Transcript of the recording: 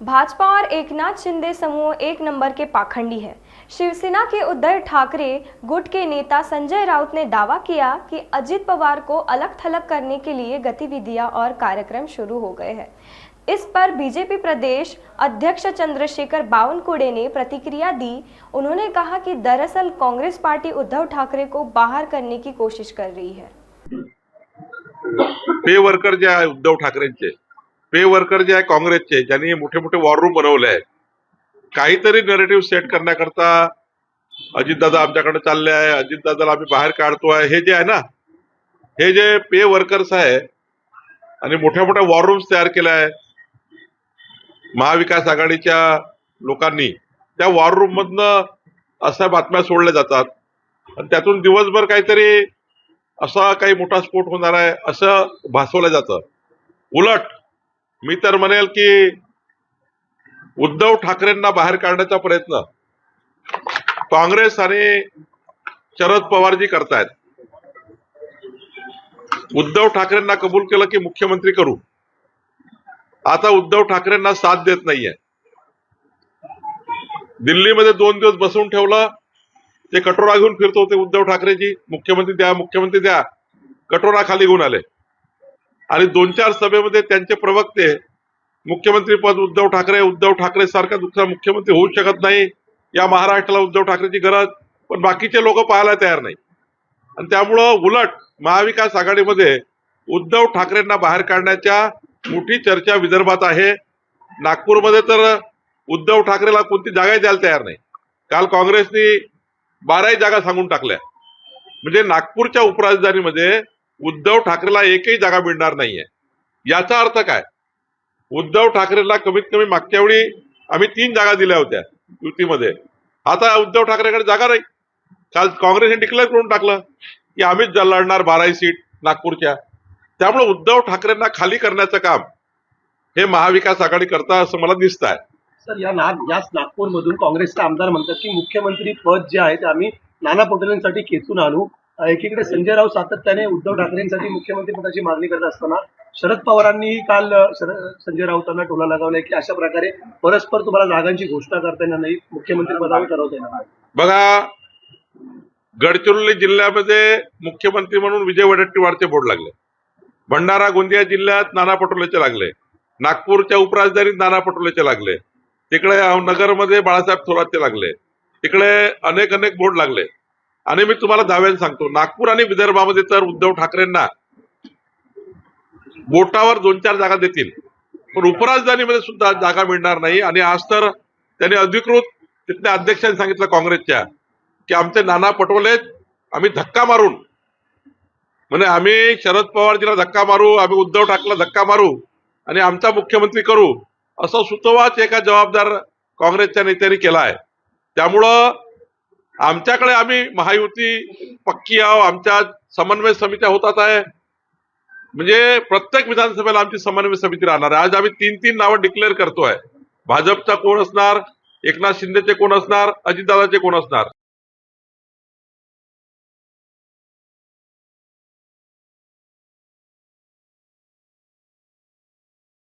भाजपा और एकनाथ शिंदे समूह एक नंबर के पाखंडी है। शिवसेना के उद्धव ठाकरे गुट के नेता संजय राउत ने दावा किया कि अजित पवार को अलग थलग करने के लिए गतिविधियां और कार्यक्रम शुरू हो गए हैं। इस पर बीजेपी प्रदेश अध्यक्ष चंद्रशेखर बावनकुळे ने प्रतिक्रिया दी। उन्होंने कहा कि दरअसल कांग्रेस पार्टी उद्धव ठाकरे को बाहर करने की कोशिश कर रही है। पे वर्कर जे आहे उद्धव ठाकरेंचे, पे वर्कर जे आहे काँग्रेसचे, ज्यांनी मोठे मोठे वॉर रूम बनवले आहे, काहीतरी नरेटिव्ह सेट करण्याकरता अजितदादा आमच्याकडे चालले आहे, अजितदादाला आम्ही बाहेर काढतोय, हे जे आहे ना, हे जे पे वर्कर्स आहे आणि मोठ्या मोठ्या वॉर रूम्स तयार केल्या आहे महाविकास आघाडीच्या लोकांनी, त्या वॉर रूम मधनं अशा बातम्या सोडल्या जातात आणि त्यातून दिवसभर काहीतरी असा काही मोठा स्फोट होणार आहे असं भासवलं जातं। उलट मी तर म्हणेल की उद्धव ठाकरेंना बाहेर काढण्याचा प्रयत्न काँग्रेस आणि शरद पवारजी करतायत। उद्धव ठाकरेंना कबूल केलं की मुख्यमंत्री करू, आता उद्धव ठाकरेंना साथ देत नाहीये। दिल्लीमध्ये 2 दिवस बसवून ठेवलं, ते कटोरा घेऊन फिरत होते उद्धव ठाकरेजी, मुख्यमंत्री द्या मुख्यमंत्री द्या, कटोरा खाली घेऊन आले आणि 2-4 सभेमध्ये त्यांचे प्रवक्ते मुख्यमंत्री पद उद्धव ठाकरे सारखा दुसरा मुख्यमंत्री होऊ शकत नाही, या महाराष्ट्राला उद्धव ठाकरेची गरज, पण बाकीचे लोक पाहायला तयार नाही आणि त्यामुळं उलट महाविकास आघाडीमध्ये उद्धव ठाकरेंना बाहेर काढण्याच्या मोठी चर्चा विदर्भात आहे। नागपूरमध्ये तर उद्धव ठाकरेला कोणती जागाही द्यायला तयार नाही। काल काँग्रेसनी 12 जागा सांगून टाकल्या, म्हणजे नागपूरच्या उपराजधानीमध्ये उद्धव ठाकरेला एकही जागा मिळणार नाहीये। याचा अर्थ काय? उद्धव ठाकरेला कमीत कमी मागच्या वेळी आम्ही 3 जागा दिल्या होत्या युतीमध्ये, आता उद्धव ठाकरेकडे जागा नाही। काल काँग्रेसने डिक्लेअर करून टाकलं की आम्हीच लढणार 12 सीट नागपूरच्या। त्यामुळे उद्धव ठाकरेंना खाली करण्याचं काम हे महाविकास आघाडी करता असं मला दिसत आहे। सर, याच नागपूरमधून काँग्रेसचे आमदार म्हणतात की मुख्यमंत्री पद जे आहे ते आम्ही नाना पटोलेंसाठी खेचून आणू। एकीकडे संजय राऊत सातत्याने उद्धव ठाकरेंसाठी मुख्यमंत्री पदाची मागणी करत असताना शरद पवारांनी काल संजय राऊतांना टोला लगावलाय की अशा प्रकारे परस्पर तुम्हाला जागांची घोषणा करता येणार नाही, मुख्यमंत्री पदावर ठरवता येणार नाही। बघा, गडचिरोली जिल्ह्यामध्ये मुख्यमंत्री म्हणून विजय वडेट्टीवारचे बोर्ड लागले, भंडारा गोंदिया जिल्ह्यात नाना पटोलेचे लागले, नागपूरच्या उपराजधानीत नाना पटोलेचे लागले, तिकडे नगरमध्ये बाळासाहेब थोरातचे लागले, तिकडे अनेक बोर्ड लागले। आणि मी तुम्हाला दाव्याने सांगतो, नागपूर आणि विदर्भामध्ये तर उद्धव ठाकरेंना बोटावर 2-4 जागा देतील, पण उपराजधानीमध्ये सुद्धा जागा मिळणार नाही। आणि आज तर त्यांनी अधिकृत तिथल्या अध्यक्षांनी सांगितलं काँग्रेसच्या की आमचे नाना पटोले आम्ही धक्का मारून, म्हणजे आम्ही शरद पवारजीला धक्का मारू, आम्ही उद्धव ठाकरेला धक्का मारू आणि आमचा मुख्यमंत्री करू, असं सुतोवाच एका जबाबदार काँग्रेसच्या नेत्यांनी केला आहे। त्यामुळं आमच्याकडे आम्ही महायुती पक्की आहो, आमच्या समन्वय समित्या होतात आहे, म्हणजे प्रत्येक विधानसभेला आमची समन्वय समिती राहणार आहे। आज आम्ही 3 नावं डिक्लेअर करतोय, भाजपचा कोण असणार, एकनाथ शिंदेचे कोण असणार, अजितदादाचे कोण असणार।